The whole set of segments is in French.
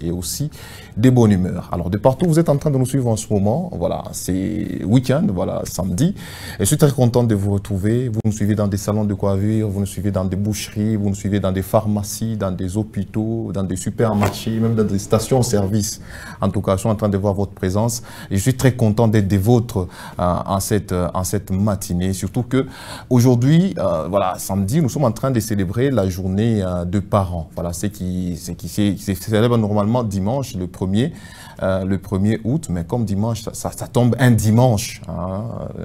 et aussi de bonne humeur. Alors de partout vous êtes en train de nous suivre en ce moment, voilà, c'est week-end, voilà, samedi. Et je suis très content de vous retrouver. Vous nous suivez dans des salons de coiffure, vous nous suivez dans des boucheries, vous nous suivez dans des pharmacies, dans des hôpitaux, dans des supermarchés, même dans des stations-service. En tout cas, je suis en train de voir votre présence et je suis très content d'être des vôtres en cette matinée. Surtout que aujourd'hui, voilà, samedi, nous sommes en train de célébrer la journée de parents. Voilà, c'est qui célèbre normalement dimanche, le 1er août, mais comme dimanche, ça tombe un dimanche. Hein.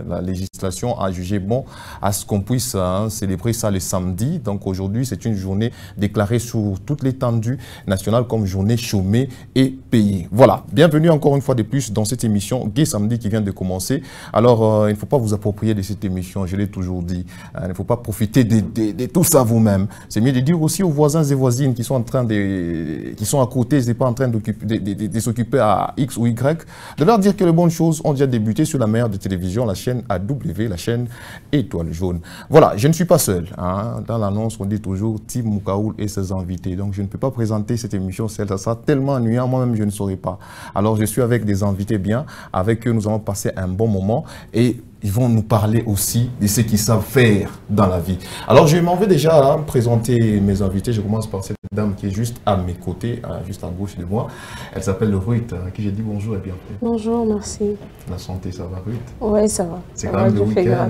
La législation a jugé bon à ce qu'on puisse célébrer ça le samedi. Donc aujourd'hui, c'est une journée déclarée sur toute l'étendue nationale comme journée chômée et payée. Voilà, bienvenue encore une fois de plus dans cette émission Gay Samedi qui vient de commencer. Alors, il ne faut pas vous approprier de cette émission, je l'ai toujours dit. Il ne faut pas profiter de tout ça vous-même. C'est mieux de dire aussi aux voisins et voisines qui sont en train qui sont à côté, ils sont pas en train de s'occuper à X ou Y, de leur dire que les bonnes choses ont déjà débuté sur la meilleure de télévision, la chaîne AW, la chaîne Étoile Jaune. Voilà, je ne suis pas seul. Hein. Dans l'annonce, on dit toujours Tim Mukaoul et ses invités. Donc, je ne peux pas présenter cette émission seule. Ça sera tellement ennuyant, moi-même, je ne saurais pas. Alors, je suis avec des invités bien. Avec eux, nous allons passer un bon moment et ils vont nous parler aussi de ce qu'ils savent faire dans la vie. Alors, je m'en vais déjà présenter mes invités. Je commence par cette dame qui est juste à mes côtés, juste à gauche de moi. Elle s'appelle Ruth, à qui j'ai dit bonjour et bienvenue. Bonjour, merci. La santé, ça va, Ruth? Oui, ça va. C'est quand même le week-end,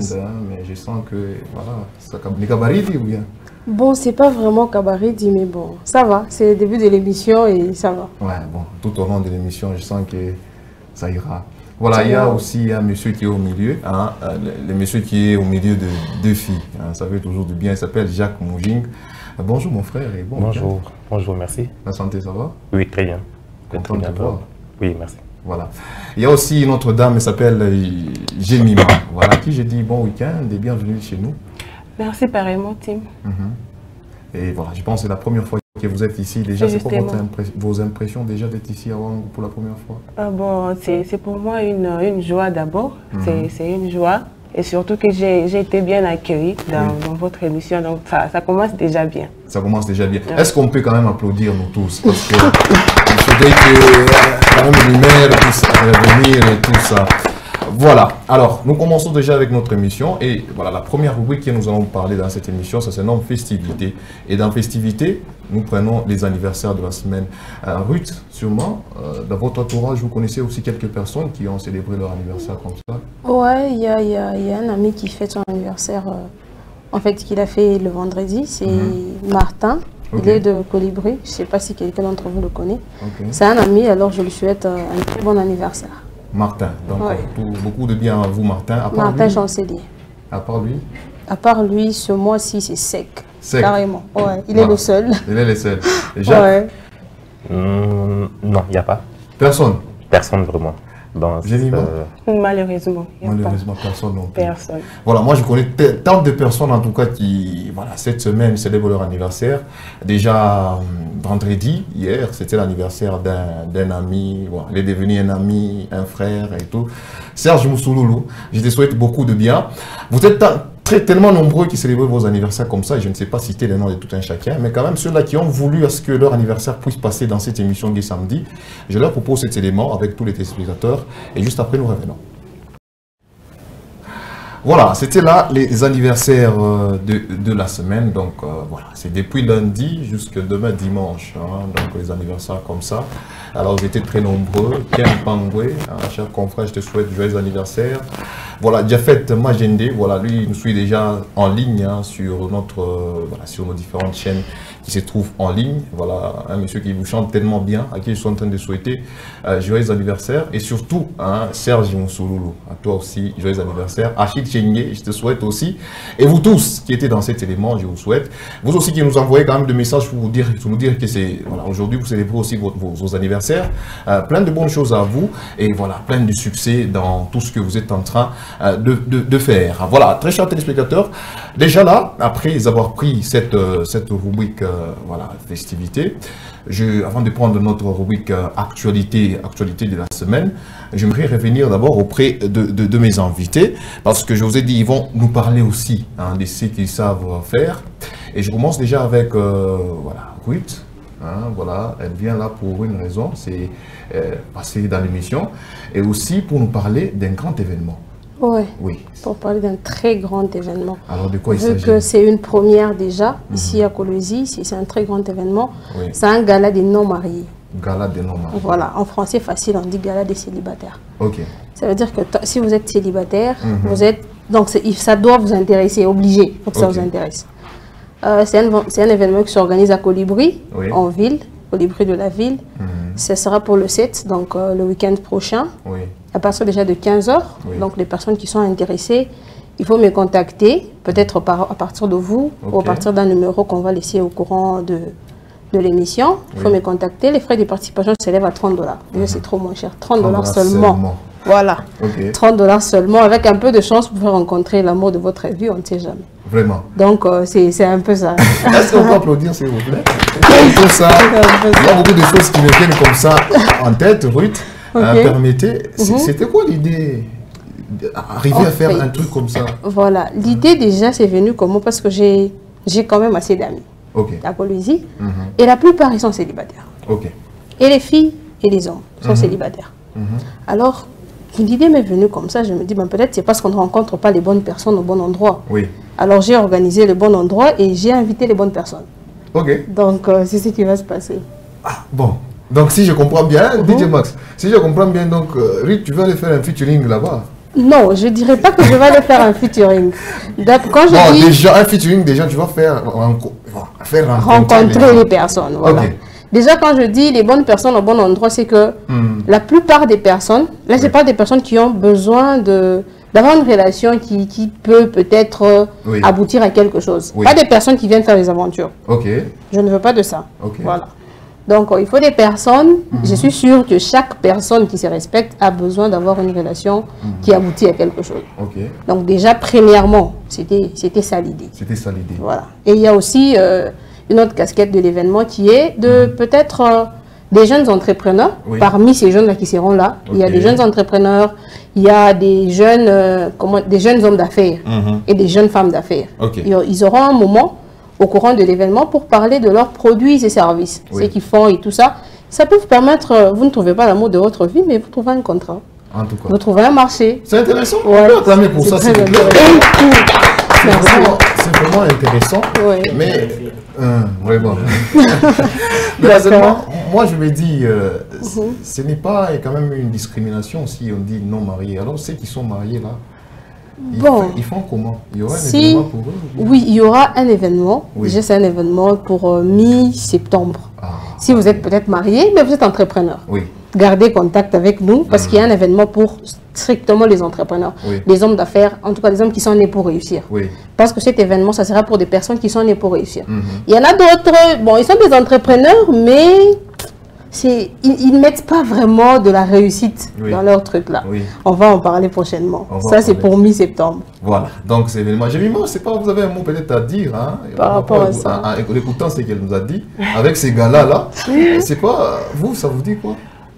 mais je sens que, voilà, ça les cabarets ou bien? Bon, c'est pas vraiment cabaret dit, mais bon, ça va. C'est le début de l'émission et ça va. Ouais, bon, tout au long de l'émission, je sens que ça ira. Voilà, il y a aussi un monsieur qui est au milieu, hein, le monsieur qui est au milieu de deux filles. Hein, ça fait toujours du bien, il s'appelle Jacques Moujing. Bonjour mon frère et bon bonjour, week-end. Bonjour, merci. La santé, ça va? Oui, très bien. Content de te voir. Oui, merci. Voilà. Il y a aussi une autre dame, elle s'appelle Jemima. Voilà, qui j'ai dit bon week-end et bienvenue chez nous. Merci pareillement, Tim. Et voilà, je pense que c'est la première fois que vous êtes ici. Déjà, c'est quoi vos impressions déjà d'être ici avant pour la première fois? Bon, c'est pour moi une joie d'abord. C'est une joie. Et surtout que j'ai été bien accueillie dans votre émission. Donc, ça commence déjà bien. Ça commence déjà bien. Est-ce qu'on peut quand même applaudir, nous tous? Parce que il faudrait que quand même une lumière puisse revenir et tout ça. Voilà, alors nous commençons déjà avec notre émission et voilà la première rubrique que nous allons parler dans cette émission, ça se nomme Festivité. Et dans Festivité, nous prenons les anniversaires de la semaine. Ruth, sûrement, dans votre entourage, vous connaissez aussi quelques personnes qui ont célébré leur anniversaire comme ça? Ouais, il y a un ami qui fête son anniversaire, en fait, qu'il a fait le vendredi, c'est Martin. Il est de Colibri, je ne sais pas si quelqu'un d'entre vous le connaît. C'est un ami, alors je lui souhaite un très bon anniversaire. Martin, donc beaucoup de bien à vous Martin. À part Martin Chancelier. À part lui? À part lui, ce mois-ci c'est sec. Carrément, ouais. Il est le seul. Il est le seul. Et Jacques? Non, il n'y a pas. Personne? Personne vraiment. Malheureusement. Malheureusement, personne non plus. Personne. Voilà, moi je connais tant de personnes en tout cas qui, voilà, cette semaine célèbrent leur anniversaire. Déjà vendredi, hier, c'était l'anniversaire d'un ami. Voilà, il est devenu un ami, un frère et tout. Serge Mousouloulou, je te souhaite beaucoup de bien. Vous êtes tellement nombreux qui célébrent vos anniversaires comme ça, je ne sais pas citer les noms de tout un chacun, mais quand même ceux-là qui ont voulu à ce que leur anniversaire puisse passer dans cette émission Gay Samedi, je leur propose cet élément avec tous les téléspectateurs et juste après nous revenons. Voilà, c'était là les anniversaires de la semaine, donc voilà, c'est depuis lundi jusqu'à demain dimanche, hein, donc les anniversaires comme ça. Alors vous étiez très nombreux, Ken Pangwe, cher confrère, je te souhaite joyeux anniversaire. Voilà, Jafet Majende, voilà, lui il nous suit déjà en ligne hein, sur sur nos différentes chaînes qui se trouvent en ligne. Voilà, un monsieur qui vous chante tellement bien, à qui je suis en train de souhaiter joyeux anniversaire. Et surtout, hein, Serge Mousouloulou, à toi aussi, joyeux anniversaire. Achille Chenye, je te souhaite aussi. Et vous tous qui étaient dans cet élément, je vous souhaite. Vous aussi qui nous envoyez quand même des messages pour nous dire que c'est, voilà, aujourd'hui vous célébrez aussi vos anniversaires. Plein de bonnes choses à vous et voilà, plein de succès dans tout ce que vous êtes en train de faire. Voilà, très chers téléspectateurs, déjà là, après avoir pris cette rubrique voilà, festivité, avant de prendre notre rubrique actualité de la semaine, j'aimerais revenir d'abord auprès de mes invités, parce que je vous ai dit, ils vont nous parler aussi hein, de ce qu'ils savent faire. Et je commence déjà avec voilà, Ruth. Hein, voilà, elle vient là pour une raison, c'est passer dans l'émission et aussi pour nous parler d'un grand événement. Ouais. Oui. Pour parler d'un très grand événement. Alors de quoi il s'agit? Vu que c'est une première déjà, ici à Kolwezi, c'est un très grand événement. Oui. C'est un gala des non-mariés. Gala des non-mariés. Voilà, en français facile, on dit gala des célibataires. Ok. Ça veut dire que si vous êtes célibataire, vous êtes... Donc ça doit vous intéresser, obligé, pour que ça vous intéresse. C'est un événement qui s'organise à Colibri, en ville, Colibri de la ville. Ce sera pour le 7, donc le week-end prochain. Oui. À partir déjà de 15 h. Donc les personnes qui sont intéressées, il faut me contacter, peut-être à partir de vous, ou à partir d'un numéro qu'on va laisser au courant de l'émission. Il faut me contacter. Les frais de participation s'élèvent à 30 $. C'est trop moins cher. 30 $ seulement. Voilà. 30 $ seulement. Avec un peu de chance, vous pouvez rencontrer l'amour de votre vie, on ne sait jamais. Vraiment. Donc, c'est un peu ça. Est-ce qu'on peut applaudir, s'il vous plaît? Tout ça, il y a beaucoup de choses qui me viennent comme ça en tête, Ruth. Permettez, c'était quoi l'idée d'arriver à faire un truc comme ça? Voilà, l'idée déjà c'est venu comment? Parce que j'ai quand même assez d'amis à Kolwezi et la plupart ils sont célibataires. Et les filles et les hommes sont célibataires. Alors l'idée m'est venue comme ça, je me dis ben, peut-être c'est parce qu'on ne rencontre pas les bonnes personnes au bon endroit. Alors j'ai organisé le bon endroit et j'ai invité les bonnes personnes. Donc c'est ce qui va se passer. Ah, bon. Donc, si je comprends bien, DJ Max, si je comprends bien, donc, Ruth, tu vas aller faire un featuring là-bas? Non, je ne dirais pas que je vais aller faire un featuring. Quand je dis... déjà, un featuring, déjà, tu vas faire rencontrer les personnes. Voilà. Déjà, quand je dis les bonnes personnes au bon endroit, c'est que la plupart des personnes, là, c'est pas des personnes qui ont besoin d'avoir une relation qui peut peut-être aboutir à quelque chose. Pas des personnes qui viennent faire des aventures. Je ne veux pas de ça. Voilà. Donc, il faut des personnes, je suis sûre que chaque personne qui se respecte a besoin d'avoir une relation qui aboutit à quelque chose. Donc, déjà, premièrement, c'était ça l'idée. C'était ça l'idée. Voilà. Et il y a aussi une autre casquette de l'événement qui est de peut-être des jeunes entrepreneurs. Parmi ces jeunes-là qui seront là, il y a des jeunes entrepreneurs, il y a des jeunes, des jeunes hommes d'affaires et des jeunes femmes d'affaires. Ils auront un moment au courant de l'événement pour parler de leurs produits et services, ce qu'ils font et tout ça. Ça peut vous permettre, vous ne trouvez pas l'amour de votre vie, mais vous trouvez un contrat. En tout cas. Vous trouvez un marché. C'est intéressant. On peut acclamer pour ça, c'est vraiment intéressant. Mais, vraiment. Moi, je me dis, ce n'est pas quand même une discrimination si on dit non marié. Alors, ceux qui sont mariés là, ils font comment? Il y aura un événement pour eux? Oui, il y aura un événement. Déjà, c'est un événement pour mi-septembre. Si vous êtes peut-être marié, mais vous êtes entrepreneur. Gardez contact avec nous parce qu'il y a un événement pour strictement les entrepreneurs, les hommes d'affaires, en tout cas les hommes qui sont nés pour réussir. Parce que cet événement, ça sera pour des personnes qui sont nées pour réussir. Il y en a d'autres, bon, ils sont des entrepreneurs, mais ils ne mettent pas vraiment de la réussite dans leur truc là. On va en parler prochainement. Ça, c'est pour mi-septembre. Voilà, donc c'est l'événement. J'ai mis, moi, c'est pas, vous avez un mot peut-être à dire, hein, par rapport à ça. En écoutant ce qu'elle nous a dit, avec ces gars-là, là, c'est pas, vous, ça vous dit quoi?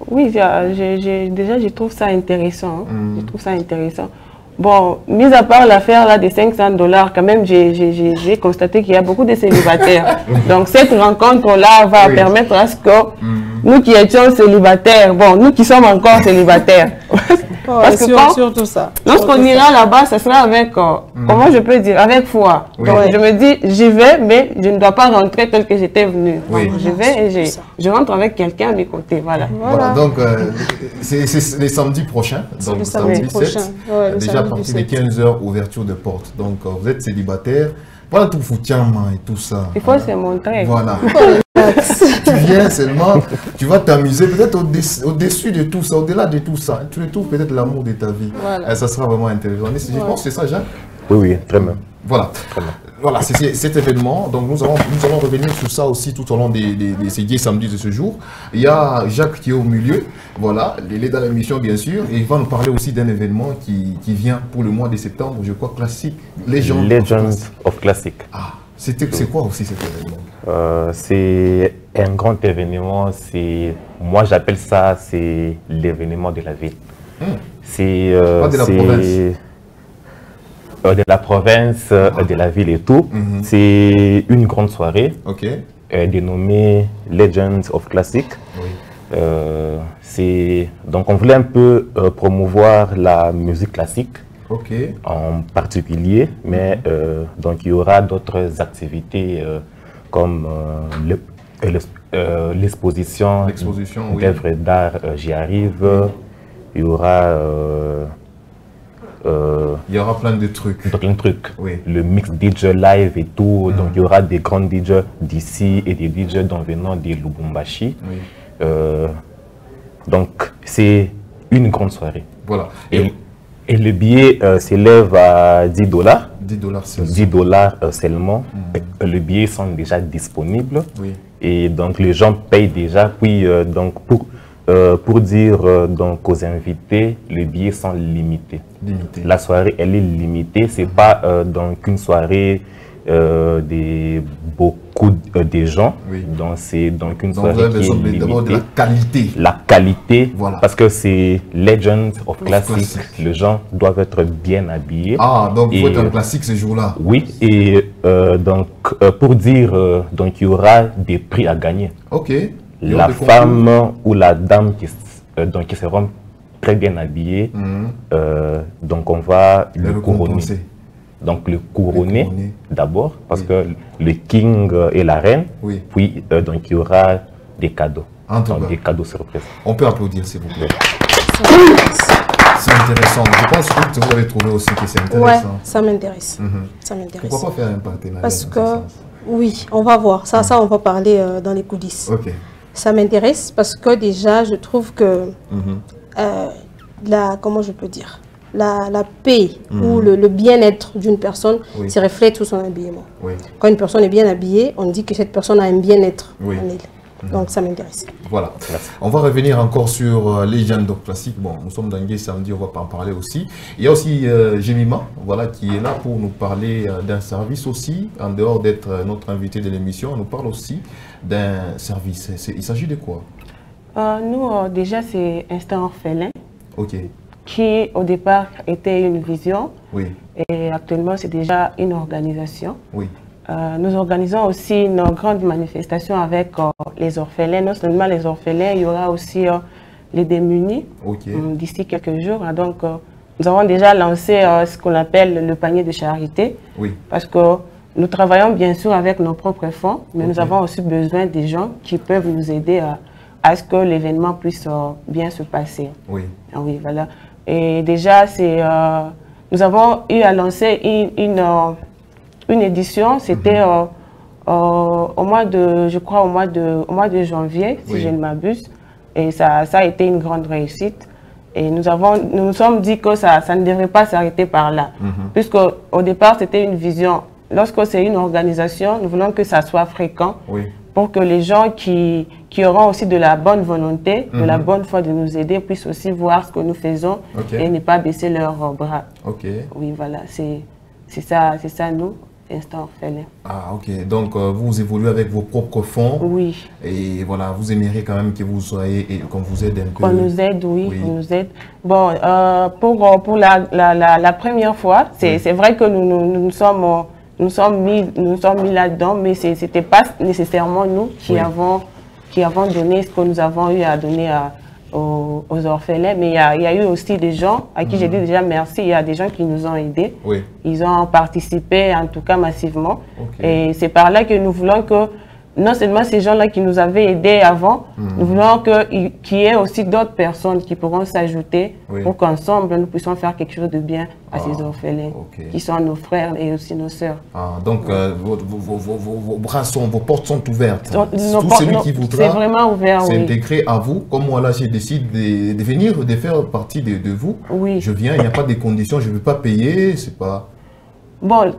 Oui, déjà, je trouve ça intéressant. Je trouve ça intéressant. Bon, mis à part l'affaire là des 500 $, quand même, j'ai constaté qu'il y a beaucoup de célibataires. Donc, cette rencontre-là va permettre à ce que nous qui étions célibataires, bon, nous qui sommes encore célibataires, parce que surtout ça. Lorsqu'on ira là-bas, ça sera avec, comment je peux dire, avec foi. Donc, je me dis, j'y vais, mais je ne dois pas rentrer tel que j'étais venu. Donc, je vais et je rentre avec quelqu'un à mes côtés. Voilà. Donc, c'est les samedis prochains. Donc, le samedi 7. Déjà, à partir de 15 h, ouverture de porte. Donc, vous êtes célibataire. Voilà tout foutiamment et tout ça. Il faut se montrer. Voilà. Tu viens seulement, tu vas t'amuser peut-être au-dessus de tout ça, au-delà de tout ça. Tu retrouves peut-être l'amour de ta vie. Et ça sera vraiment intéressant. Je pense que c'est ça, Jacques? Oui, très bien. Voilà. Voilà, c'est cet événement. Donc nous allons revenir sur ça aussi tout au long de ces 10 samedis de ce jour. Il y a Jacques qui est au milieu. Voilà, il est dans l'émission bien sûr. Et il va nous parler aussi d'un événement qui vient pour le mois de septembre, je crois, classique. Legends of Classic. Ah, c'est quoi aussi cet événement? C'est un grand événement. Moi j'appelle ça, c'est l'événement de la ville. C'est de la province. De la province, de la ville et tout. C'est une grande soirée dénommé Legends of Classic. Oui. Donc on voulait un peu promouvoir la musique classique. Ok. En particulier, mais donc il y aura d'autres activités comme l'exposition d'œuvres d'art, j'y arrive. Il y aura plein de trucs. Plein de trucs. Oui. Le mix DJ live et tout. Donc il y aura des grands DJ d'ici et des DJ venant de Lubumbashi. Oui. Donc c'est une grande soirée. Voilà. Et le billet s'élève à 10 $. 10 $. Seulement. Les billets sont déjà disponibles. Oui. Et donc les gens payent déjà. Puis donc pour dire donc aux invités, les billets sont limités. La soirée elle est limitée. C'est pas donc une soirée de beaucoup de gens. Oui. Donc c'est donc une soirée qui est limitée. De la qualité. La qualité, voilà. Parce que c'est Legends of Classic. Les gens doivent être bien habillés. Ah, donc il faut être un classique ce jour-là. Oui, et donc pour dire, donc il y aura des prix à gagner. Ok. La femme ou la dame qui seront très bien habillées, donc on va le couronner. Donc le couronner d'abord, parce que le king et la reine, puis donc il y aura des cadeaux, donc des cadeaux surprises. On peut applaudir s'il vous plaît. C'est intéressant. Je pense que vous avez trouvé aussi que c'est intéressant. Ouais, ça m'intéresse. Ça m'intéresse. Pourquoi pas faire un partenariat? Parce que, oui, on va voir. Ça on va parler dans les coulisses. Ok. Ça m'intéresse parce que déjà, je trouve que comment je peux dire, la paix ou le bien-être d'une personne se reflète sur son habillement. Oui. Quand une personne est bien habillée, on dit que cette personne a un bien-être en elle. Donc ça m'intéresse. Voilà. On va revenir encore sur Legends of Classic. Bon, nous sommes dans Gay samedi, on va pas en parler aussi. Il y a aussi Jemima, voilà, qui est là pour nous parler d'un service aussi, en dehors d'être notre invité de l'émission. On nous parle aussi d'un service. Il s'agit de quoi? Nous, déjà, c'est Instant Orphelin. Ok. Qui, au départ, était une vision. Oui. Et actuellement, c'est déjà une organisation. Oui. Nous organisons aussi une grande manifestation avec les orphelins. Non seulement les orphelins, il y aura aussi les démunis d'ici quelques jours. Donc, nous avons déjà lancé ce qu'on appelle le panier de charité. Oui. Parce que nous travaillons bien sûr avec nos propres fonds, mais nous avons aussi besoin des gens qui peuvent nous aider à ce que l'événement puisse bien se passer. Oui. Oui, voilà. Et déjà, nous avons eu à lancer une édition, c'était au mois de, je crois, au mois de janvier, si je ne m'abuse. Et ça a été une grande réussite. Et nous nous sommes dit que ça ne devrait pas s'arrêter par là. Puisque au départ, c'était une vision. Lorsque c'est une organisation, nous voulons que ça soit fréquent pour que les gens qui auront aussi de la bonne volonté, de la bonne foi de nous aider, puissent aussi voir ce que nous faisons et ne pas baisser leurs bras. Oui, voilà, c'est ça nous. Instant Orphelin. Ah, ok. Donc, vous évoluez avec vos propres fonds. Oui. Et voilà, vous aimeriez quand même que vous soyez, qu'on vous aide un peu. Qu'on nous aide, oui, qu'on nous aide. Bon, pour la première fois, c'est vrai que nous sommes mis là-dedans, mais ce n'était pas nécessairement nous qui avons donné ce que nous avons eu à donner aux orphelins, mais il y a eu aussi des gens à qui j'ai dit déjà merci. Il y a des gens qui nous ont aidés. Ils ont participé, en tout cas massivement. Et c'est par là que nous voulons que, non seulement ces gens-là qui nous avaient aidés avant, nous voulons qu'il y ait aussi d'autres personnes qui pourront s'ajouter pour qu'ensemble nous puissions faire quelque chose de bien à ces orphelins, qui sont nos frères et aussi nos sœurs. Donc vos bras vos portes sont ouvertes. Tout celui qui voudra s'intégrer à vous, comme moi là je décide de venir, de faire partie de vous. Je viens, il n'y a pas de conditions, je ne veux pas payer, c'est pas... Bon,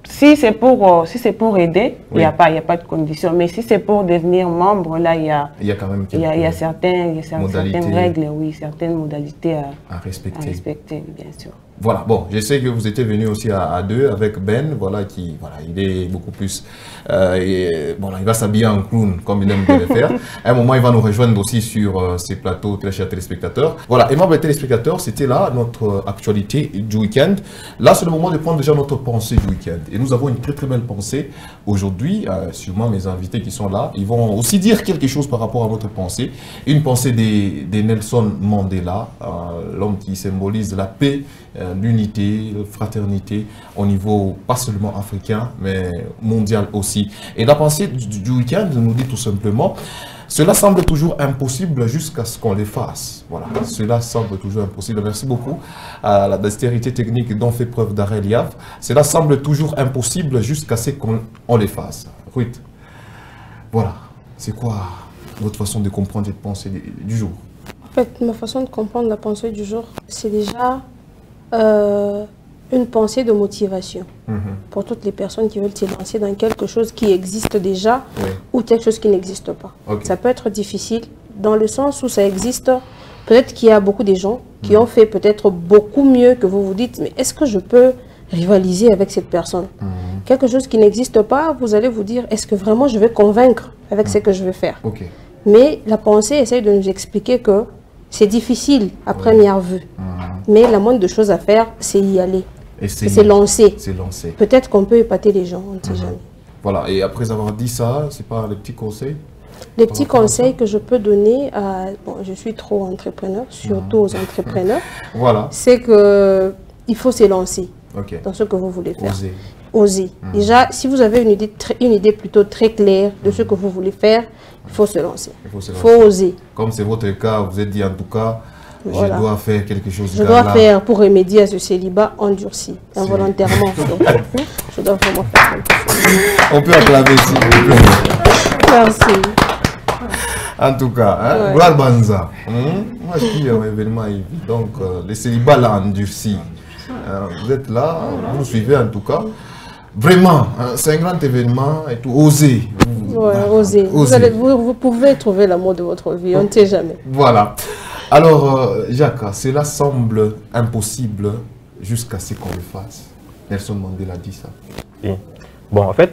si c'est pour aider, il n'y a pas de condition. Mais si c'est pour devenir membre, là, il y a quand même certaines règles, oui, certaines modalités à respecter, bien sûr. Voilà, bon, je sais que vous étiez venu aussi à deux avec Ben, voilà, qui, voilà, il est beaucoup plus, bon, il va s'habiller en clown, comme il aime bien le faire. À un moment, il va nous rejoindre aussi sur ces plateaux, très chers téléspectateurs. Voilà, et membres téléspectateurs, c'était là notre actualité du week-end. Là, c'est le moment de prendre déjà notre pensée du week-end. Et nous avons une très très belle pensée aujourd'hui, sûrement mes invités qui sont là, ils vont aussi dire quelque chose par rapport à notre pensée. Une pensée des Nelson Mandela, l'homme qui symbolise la paix, l'unité, la fraternité au niveau pas seulement africain mais mondial aussi. Et la pensée du week-end nous dit tout simplement: cela semble toujours impossible jusqu'à ce qu'on les fasse. Voilà, cela semble toujours impossible. Merci beaucoup à la dextérité technique dont fait preuve d'Arel Yav. Cela semble toujours impossible jusqu'à ce qu'on les fasse. Ruth, voilà, c'est quoi votre façon de comprendre cette pensée du jour? En fait, ma façon de comprendre la pensée du jour, c'est déjà une pensée de motivation pour toutes les personnes qui veulent se lancer dans quelque chose qui existe déjà ou quelque chose qui n'existe pas. Ça peut être difficile dans le sens où ça existe. Peut-être qu'il y a beaucoup de gens qui ont fait peut-être beaucoup mieux que vous vous dites, mais est-ce que je peux rivaliser avec cette personne? Quelque chose qui n'existe pas, vous allez vous dire, est-ce que vraiment je vais convaincre avec ce que je vais faire? Mais la pensée essaie de nous expliquer que c'est difficile à première vue. Mais la moindre de choses à faire, c'est y aller. Et c'est lancer. Peut-être qu'on peut épater les gens, on ne sait jamais. Voilà, et après avoir dit ça, c'est pas les petits conseils? Les petits conseils que je peux donner à... Bon, je suis trop entrepreneur, surtout aux entrepreneurs. Voilà. C'est qu'il faut se lancer dans ce que vous voulez faire. Oser. Déjà, si vous avez une idée plutôt très claire de ce que vous voulez faire, il faut se lancer. Il faut oser. Comme c'est votre cas, vous êtes dit en tout cas, je dois faire quelque chose. Je dois faire pour remédier à ce célibat endurci, involontairement. Je dois vraiment faire quelque chose. On peut acclamer ici. Merci. En tout cas, Gloire Banza. Moi, je dis un événement évident. Donc, le célibat l'a endurci. Vous êtes là, vous nous suivez en tout cas. Vraiment, c'est un grand événement et tout. Osez. Osez. Vous pouvez trouver l'amour de votre vie, on ne sait jamais. Voilà. Alors, Jacques, cela semble impossible jusqu'à ce qu'on le fasse. Nelson Mandela dit ça. Oui. Bon, en fait,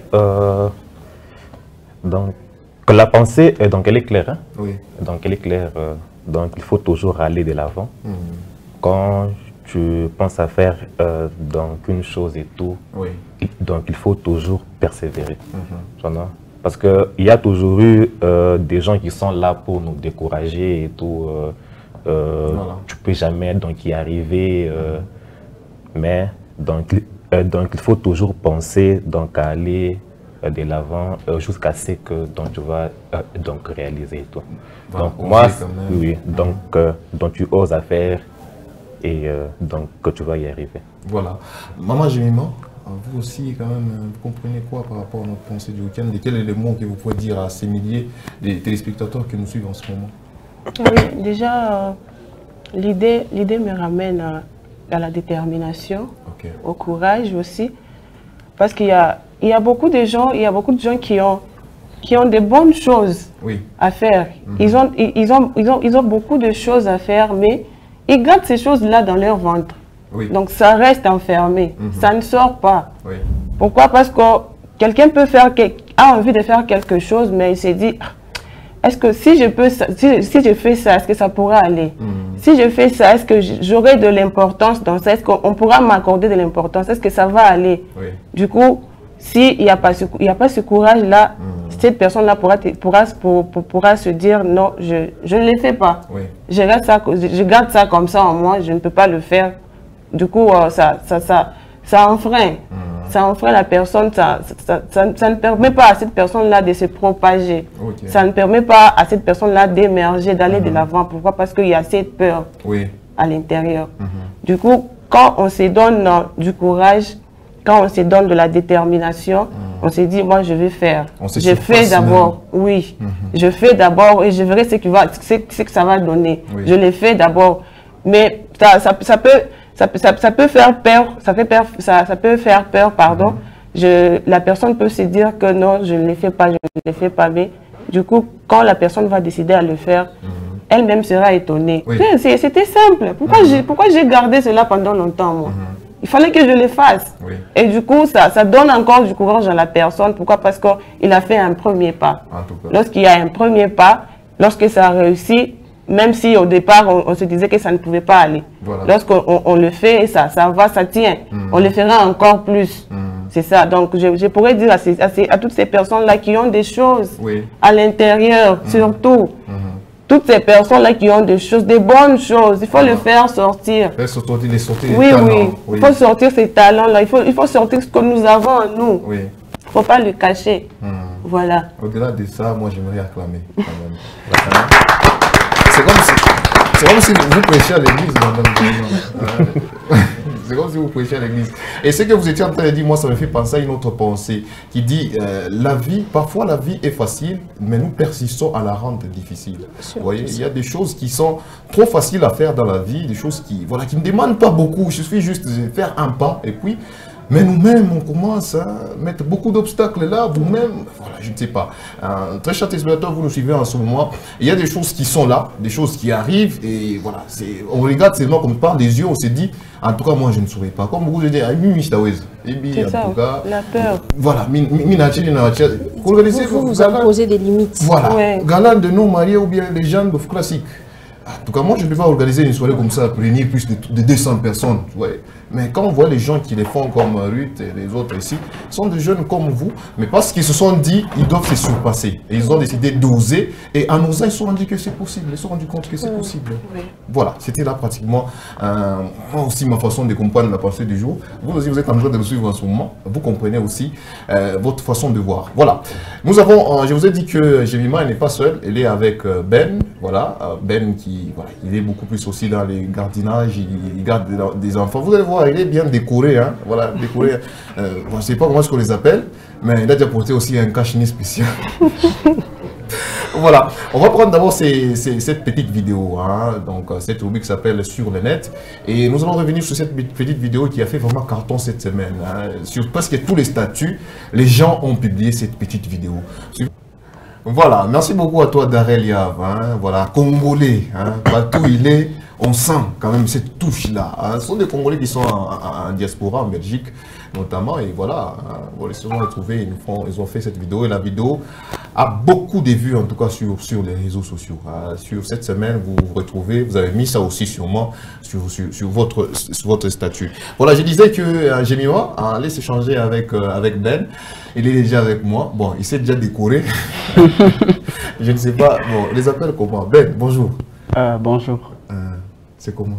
donc, la pensée, donc, elle est claire. Hein? Oui. Donc, elle est claire. Donc, il faut toujours aller de l'avant. Quand tu penses à faire donc une chose et tout, donc il faut toujours persévérer. Parce qu'il y a toujours eu des gens qui sont là pour nous décourager et tout. Tu peux jamais donc y arriver, mais donc il faut toujours penser donc à aller de l'avant jusqu'à ce que donc tu vas donc réaliser tout. Donc moi, oui, donc tu oses à faire et donc que tu vas y arriver. Voilà. Maman Jemima, vous aussi quand même, vous comprenez quoi par rapport à notre pensée du week-end? Et quel est le mot que vous pouvez dire à ces milliers de téléspectateurs qui nous suivent en ce moment? Oui, déjà, l'idée me ramène à la détermination, au courage aussi, parce qu'il y a beaucoup de gens, qui ont de bonnes choses à faire. Ils ont beaucoup de choses à faire, mais ils gardent ces choses-là dans leur ventre. Donc ça reste enfermé, ça ne sort pas. Pourquoi? Parce que quelqu'un a envie de faire quelque chose, mais il s'est dit, est-ce que si je fais ça, est-ce que ça pourra aller? Si je fais ça, est-ce que j'aurai de l'importance dans ça? Est-ce qu'on pourra m'accorder de l'importance? Est-ce que ça va aller? Du coup, s'il n'y a pas ce courage-là, cette personne-là pourra se dire non, je ne le fais pas. Je garde ça comme ça en moi, je ne peux pas le faire. Du coup, ça enfreint. Ça enfreint la personne, ça ne permet pas à cette personne-là de se propager. Ça ne permet pas à cette personne-là d'émerger, d'aller de l'avant. Pourquoi? Parce qu'il y a cette peur à l'intérieur. Du coup, quand on se donne du courage, quand on se donne de la détermination, on se dit, moi je vais faire. Je fais d'abord, je fais d'abord et je verrai ce que ça va donner. Je le fais d'abord. Mais ça peut faire peur, ça peut faire peur, pardon. La personne peut se dire que non, je ne le fais pas, je ne le fais pas. Mais du coup, quand la personne va décider à le faire, elle-même sera étonnée. Oui. C'était simple. Pourquoi j'ai gardé cela pendant longtemps, moi? Il fallait que je le fasse. Oui. Et du coup, ça donne encore du courage à la personne. Pourquoi? Parce qu'il a fait un premier pas. Lorsqu'il y a un premier pas, lorsque ça a réussi, même si au départ, on se disait que ça ne pouvait pas aller. Voilà. Lorsqu'on le fait, ça va, ça tient. On le fera encore plus. C'est ça. Donc, je pourrais dire à toutes ces personnes-là qui ont des choses à l'intérieur, surtout. Toutes ces personnes-là qui ont des choses, des bonnes choses, il faut le faire sortir. Faire sortir les oui, oui. Il faut sortir ces talents-là. Il faut sortir ce que nous avons en nous. Il ne faut pas le cacher. Voilà. Au-delà de ça, moi, j'aimerais acclamer. C'est comme si vous prêchez à l'église, madame. C'est comme si vous prêchez à l'église. Et ce que vous étiez en train de dire, moi, ça me fait penser à une autre pensée qui dit parfois la vie est facile, mais nous persistons à la rendre difficile. Vous voyez, il y a des choses qui sont trop faciles à faire dans la vie, des choses qui ne demandent pas beaucoup. Il suffit juste de faire un pas et puis. Mais nous-mêmes, on commence à mettre beaucoup d'obstacles là, vous-même, voilà, je ne sais pas. Très chers téléspectateurs, vous nous suivez en ce moment. Il y a des choses qui sont là, des choses qui arrivent, et voilà, on regarde seulement comme par des yeux, on se dit, en tout cas, moi, je ne saurais pas. Comme beaucoup de dire, c'est ça, la peur. Voilà, vous imposez des limites. Voilà, galant de nos mariés ou bien les gens classiques. En tout cas, moi, je ne peux pas organiser une soirée comme ça, réunir plus de 200 personnes. Ouais. Mais quand on voit les gens qui les font comme Ruth et les autres ici, sont des jeunes comme vous, mais parce qu'ils se sont dit, ils doivent se surpasser. Et ils ont décidé d'oser. Et en osant, ils se sont rendus que c'est possible. Ils se sont rendus compte que c'est possible. Oui. Voilà, c'était là pratiquement aussi ma façon de comprendre la pensée du jour. Vous aussi, vous êtes en train de me suivre en ce moment. Vous comprenez aussi votre façon de voir. Voilà. Nous avons, je vous ai dit que Jemima n'est pas seule. Elle est avec Ben. Voilà, Ben qui, voilà, il est beaucoup plus aussi dans les gardiennages. Il garde des enfants. Vous allez voir. Il est bien décoré, hein, voilà, décoré. Je ne sais pas comment est-ce qu'on les appelle, mais il a déjà porté aussi un cache-nez spécial. Voilà, on va prendre d'abord cette petite vidéo, hein, donc cette rubrique s'appelle Sur le net, et nous allons revenir sur cette petite vidéo qui a fait vraiment carton cette semaine, hein. Sur presque tous les statuts, les gens ont publié cette petite vidéo. Voilà, merci beaucoup à toi Darel Yav, hein, voilà, Congolais, hein, partout il est. On sent quand même cette touche-là. Hein. Ce sont des Congolais qui sont en diaspora, en Belgique notamment. Et voilà, on les a retrouvés, ils ont fait cette vidéo. Et la vidéo a beaucoup de vues, en tout cas sur les réseaux sociaux. Sur cette semaine, vous vous retrouvez, vous avez mis ça aussi sûrement sur votre statut. Voilà, je disais que Jemima allait s'échanger avec Ben. Il est déjà avec moi. Bon, il s'est déjà décoré. Je ne sais pas. Bon, les appelle comment? Ben, bonjour. Bonjour. C'est comment?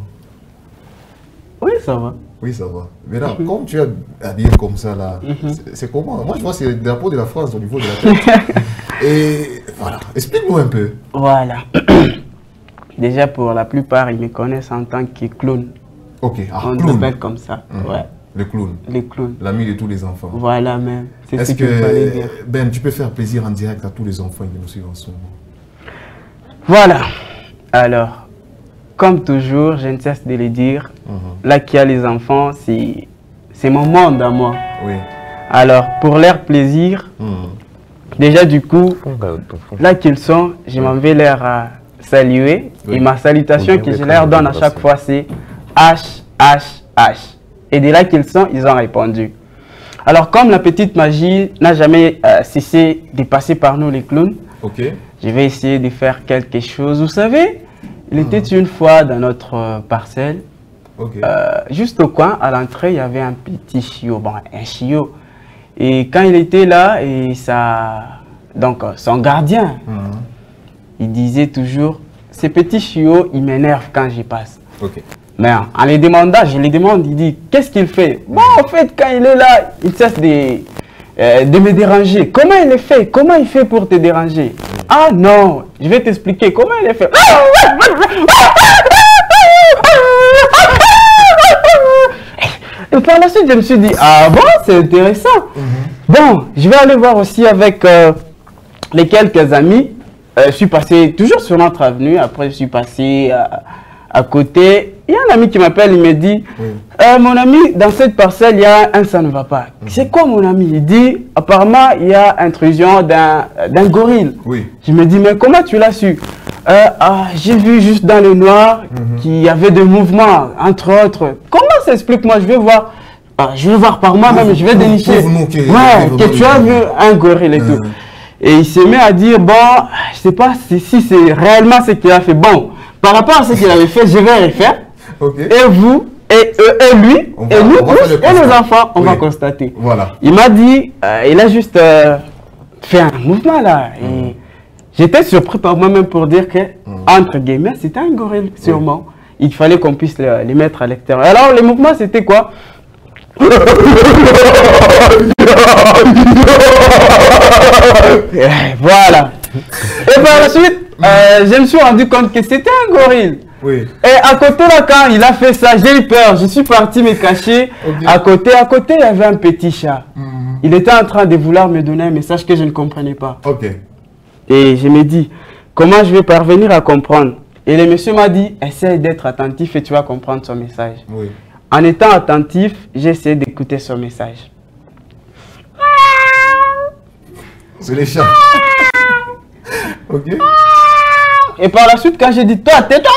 Oui, ça va. Oui, ça va. Mais là, comme tu es habillé comme ça, là, c'est comment? Moi, je vois que c'est le drapeau de la France au niveau de la tête. Et voilà, explique-nous un peu. Voilà. Déjà, pour la plupart, ils me connaissent en tant que clown. Ok, on m'appelle comme ça. Ouais. Le clown. Le clown. L'ami de tous les enfants. Voilà, même. C'est ce qu'il fallait dire. Ben, tu peux faire plaisir en direct à tous les enfants qui nous suivent en ce moment. Voilà. Alors, comme toujours, je ne cesse de le dire, là qu'il y a les enfants, c'est mon monde à moi. Oui. Alors, pour leur plaisir, déjà du coup, là qu'ils sont, je m'en vais leur saluer. Oui. Et ma salutation que je leur donne à chaque fois, c'est H, H, H. Et de là qu'ils sont, ils ont répondu. Alors, comme la petite magie n'a jamais cessé de passer par nous les clowns, je vais essayer de faire quelque chose. Vous savez, il était une fois dans notre parcelle, juste au coin, à l'entrée, il y avait un petit chiot, bon, un chiot. Et quand il était là, et donc son gardien, il disait toujours, ces petits chiots, ils m'énervent quand j'y passe. Mais en les demandant, je les demande, il dit, qu'est-ce qu'il fait? Bon, en fait, quand il est là, il cesse de me déranger. Comment il fait? Comment il fait pour te déranger? Ah non, je vais t'expliquer comment il fait. Et par la suite, je me suis dit, ah bon, c'est intéressant. Bon, je vais aller voir aussi avec les quelques amis. Je suis passé toujours sur notre avenue. Après, je suis passé à côté. Il y a un ami qui m'appelle, il me dit, mon ami, dans cette parcelle, il y a un ça ne va pas. C'est quoi mon ami? Il dit, apparemment, il y a intrusion d'un gorille. Je me dis, mais comment tu l'as su? J'ai vu juste dans le noir qu'il y avait des mouvements, entre autres. Comment ça explique? Moi, je vais voir. Je vais voir par moi-même, je vais dénicher. Que tu as vu un gorille et tout. Et il se met à dire, bon, je sais pas si c'est réellement ce qu'il a fait. Bon, par rapport à ce qu'il avait fait, je vais refaire. Et vous, et lui, et nous, et nos enfants, on va constater. Voilà. Il m'a dit, il a juste fait un mouvement là. Et j'étais surpris par moi-même pour dire que, entre guillemets, c'était un gorille, sûrement. Il fallait qu'on puisse les mettre à l'extérieur. Alors, les mouvements, c'était quoi? Voilà. Et par la suite, je me suis rendu compte que c'était un gorille. Oui. Et à côté là, quand il a fait ça, j'ai eu peur. Je suis parti me cacher. À côté, il y avait un petit chat. Il était en train de vouloir me donner un message que je ne comprenais pas. Et je me dis, comment je vais parvenir à comprendre? Et le monsieur m'a dit, essaye d'être attentif et tu vas comprendre son message. En étant attentif, j'ai essayé d'écouter son message. C'est les chats. Et par la suite, quand j'ai dit, toi, tais-toi.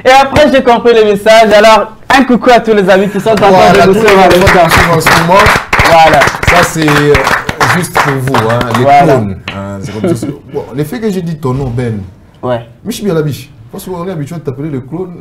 Et après, j'ai compris le message. Alors, un coucou à tous les amis qui sont en train de nous suivre en ce moment. Voilà. Ça, c'est juste pour vous, hein, les clones. Bon, le fait que j'ai dit ton nom, Ben. Michi bien la biche. Parce qu'on est habitué de t'appeler le clone.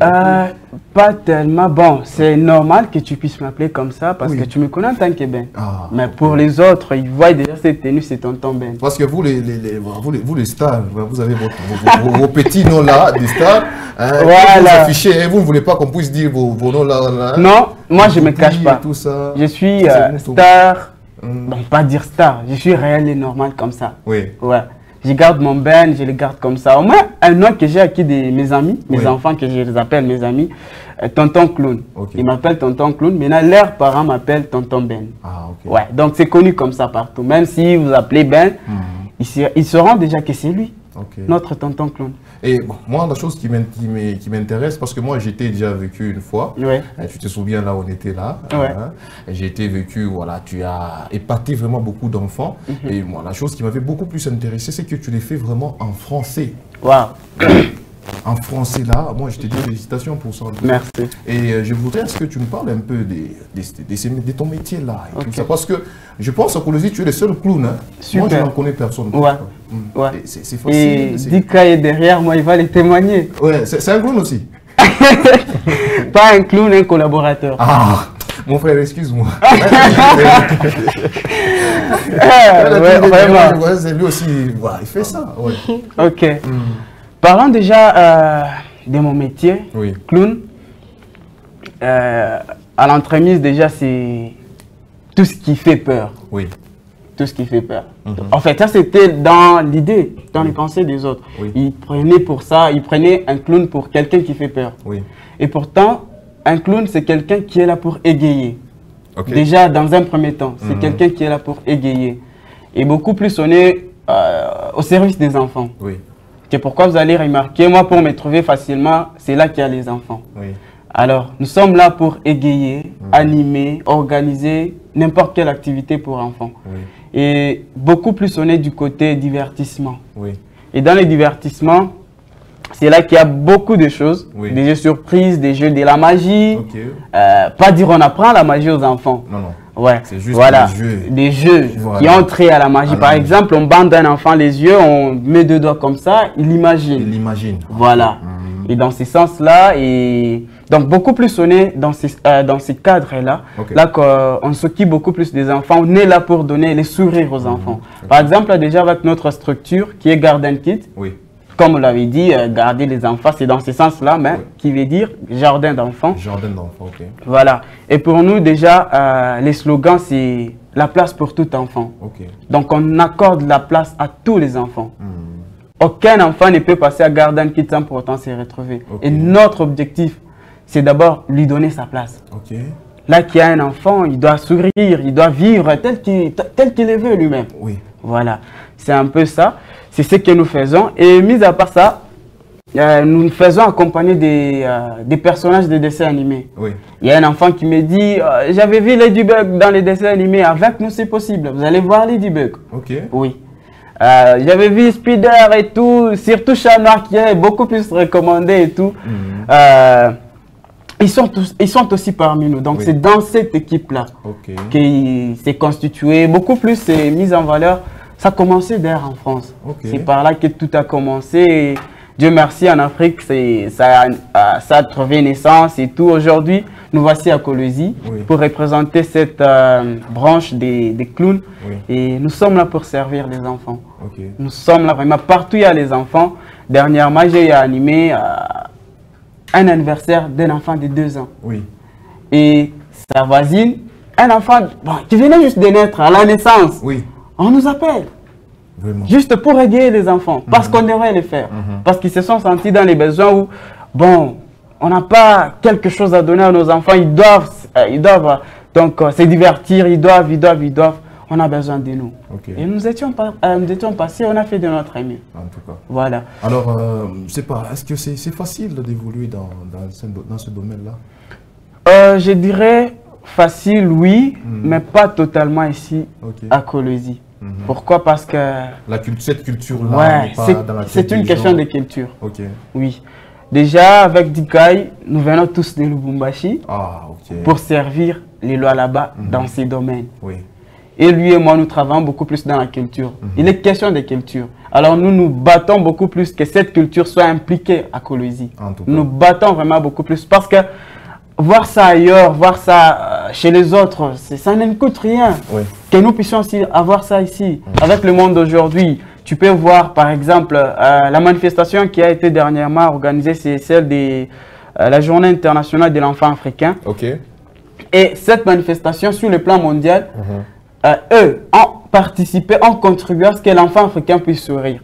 Pas tellement. Bon, c'est normal que tu puisses m'appeler comme ça parce que tu me connais en tant que Ben. Mais pour les autres, ils voient déjà cette tenue, c'est tonton Ben. Parce que vous, les stars, vous avez vos petits noms là, des stars. Vous affichez, et vous ne voulez pas qu'on puisse dire vos noms là. Non, moi je ne me cache pas. Tout ça. Je suis star. Bon, pas dire star, je suis réel et normal comme ça. Je garde mon Ben, je le garde comme ça. Au moins, un nom que j'ai acquis de mes amis, mes enfants, que je les appelle mes amis, Tonton Clown. Ils m'appellent Tonton Clown. Maintenant, leurs parents m'appellent Tonton Ben. Donc c'est connu comme ça partout. Même si vous appelez Ben, ils sauront déjà que c'est lui, notre Tonton Clown. Et bon, moi, la chose qui m'intéresse, parce que moi, j'étais déjà vécu une fois. Tu te souviens, là, on était là. J'ai été vécu, voilà, tu as épaté vraiment beaucoup d'enfants. Et moi, la chose qui m'avait beaucoup plus intéressé, c'est que tu les fais vraiment en français. En français, là, moi, je te dis félicitations pour ça. Merci. Et je voudrais, est-ce que tu me parles un peu de ton métier, là, et tout ça, parce que je pense, à Colosie, tu es le seul clown. Hein. Moi, je n'en connais personne. C'est facile. Et Dika est derrière moi, il va les témoigner. C'est un clown aussi. Pas un clown, un collaborateur. Mon frère, excuse-moi. C'est lui aussi, il fait ça. Parlons déjà de mon métier, clown. À l'entremise, déjà, c'est tout ce qui fait peur. Tout ce qui fait peur. En fait, ça, c'était dans l'idée, dans les pensées des autres. Ils prenaient pour ça, ils prenaient un clown pour quelqu'un qui fait peur. Et pourtant, un clown, c'est quelqu'un qui est là pour égayer. Déjà, dans un premier temps, c'est quelqu'un qui est là pour égayer. Et beaucoup plus, on est au service des enfants. C'est pourquoi vous allez remarquer, moi, pour me trouver facilement, c'est là qu'il y a les enfants. Alors, nous sommes là pour égayer, animer, organiser n'importe quelle activité pour enfants. Et beaucoup plus, on est du côté divertissement. Et dans les divertissements, c'est là qu'il y a beaucoup de choses, des jeux surprises, des jeux de la magie. Pas dire on apprend la magie aux enfants. C'est juste des jeux qui ont trait à la magie. Par exemple, on bande un enfant les yeux, on met deux doigts comme ça, il imagine. Voilà. Et dans ce sens-là, et donc beaucoup plus on est dans ces cadres-là, là qu'on s'occupe beaucoup plus des enfants, on est là pour donner les sourires aux enfants. Par exemple, déjà avec notre structure qui est Garden Kids, comme on l'avait dit, garder les enfants, c'est dans ce sens-là, mais qui veut dire jardin d'enfants. Jardin d'enfants, Voilà. Et pour nous, déjà, les slogans, c'est la place pour tout enfant. Donc, on accorde la place à tous les enfants. Aucun enfant ne peut passer à Garden Kids sans pour autant se retrouver. Et notre objectif, c'est d'abord lui donner sa place. Là qu'il y a un enfant, il doit sourire, il doit vivre tel qu'il le veut lui-même. Voilà. C'est un peu ça. C'est ce que nous faisons. Et mis à part ça, nous faisons accompagner des personnages de dessins animés. Il y a un enfant qui me dit, j'avais vu Ladybug dans les dessins animés, avec nous c'est possible. Vous allez voir Ladybug. Oui. J'avais vu Spider et tout, surtout Chat Noir qui est beaucoup plus recommandé et tout. Ils sont aussi parmi nous. Donc c'est dans cette équipe-là qui s'est constituée. Beaucoup plus c'est mis en valeur. Ça a commencé d'ailleurs en France. C'est par là que tout a commencé. Et Dieu merci, en Afrique, ça a trouvé naissance et tout. Aujourd'hui, nous voici à Kolwezi pour représenter cette branche des clowns. Et nous sommes là pour servir les enfants. Nous sommes là vraiment partout, il y a les enfants. Dernièrement, j'ai animé un anniversaire d'un enfant de 2 ans. Et sa voisine, un enfant qui venait juste de naître à la naissance. On nous appelle. Vraiment. Juste pour aider les enfants, parce qu'on devrait le faire. Parce qu'ils se sont sentis dans les besoins où, bon, on n'a pas quelque chose à donner à nos enfants, ils doivent donc se divertir, ils doivent. On a besoin de nous. Et nous étions passés, on a fait de notre mieux. En tout cas. Voilà. Alors, je sais pas, est-ce que c'est facile d'évoluer dans ce domaine-là? Je dirais facile, oui, mais pas totalement ici à Kolwezi. Pourquoi? Parce que cette culture-là, c'est une question de culture. Oui. Déjà, avec Dikai, nous venons tous de Lubumbashi pour servir les lois là-bas dans ces domaines. Et lui et moi, nous travaillons beaucoup plus dans la culture. Il est question de culture. Alors nous nous battons beaucoup plus que cette culture soit impliquée à Kolwezi. Nous battons vraiment beaucoup plus parce que voir ça ailleurs, voir ça chez les autres, ça ne nous coûte rien. Que nous puissions aussi avoir ça ici. Avec le monde d'aujourd'hui, tu peux voir par exemple la manifestation qui a été dernièrement organisée, c'est celle de la Journée internationale de l'enfant africain. Et cette manifestation sur le plan mondial, eux ont participé, ont contribué à ce que l'enfant africain puisse sourire.